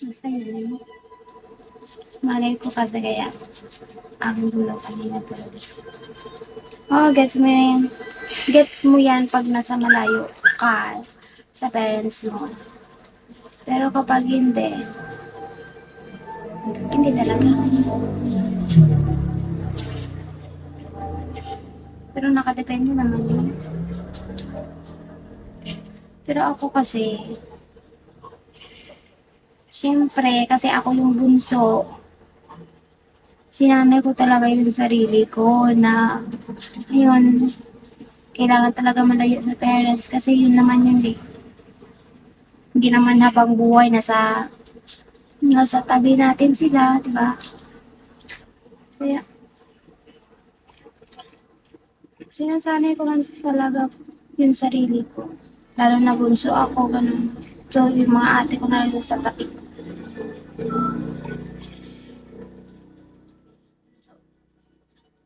Basta yun. Malay ko kasi kaya ang gulo kanina tulad. Oh, gets mo yan. Gets mo yan pag nasa malayo ka sa parents mo. Pero kapag hindi, hindi talaga. Pero nakadepende naman yun. Pero ako kasi, siyempre, kasi ako yung bunso, sinanay ko talaga yung sarili ko na, ayun, kailangan talaga malayo sa parents kasi yun naman yun eh. Hindi naman habang buhay nasa tabi natin sila, di ba? Kaya, sinasanay ko lang talaga yung sarili ko. Lalo na bunso ako, ganun. So, yung mga ate ko na rin sa tabi ko.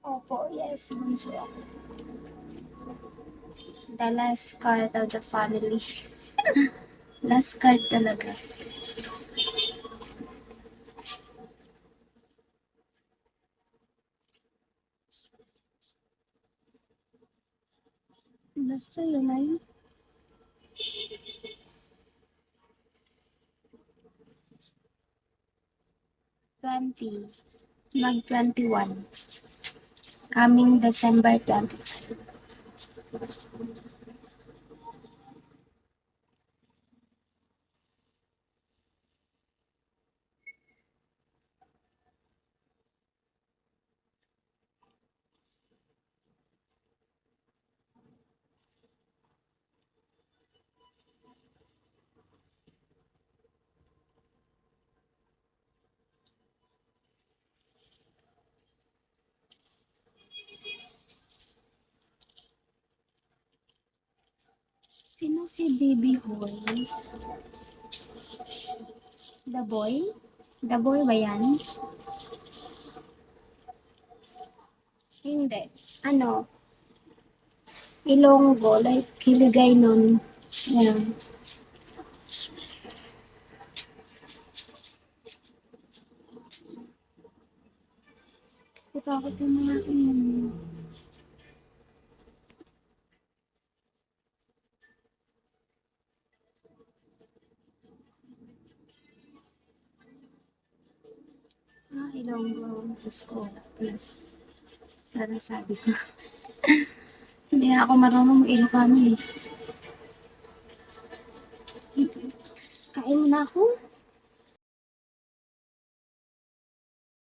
Opo, yes, bunso ako. The last card of the family. Last card talaga. Basta yun ay 20. Mag-21. Coming December 20. Sino si Baby Hoy? The Boy? The Boy ba yan? Hindi. Ano? Ilonggo, like Kiligay nun. Yan. Natakot yung mga Ilonggo. Diyos ko. Plus. Sana sabi ko. Hindi ako marunong mag-Ilocano eh. Kain na ako.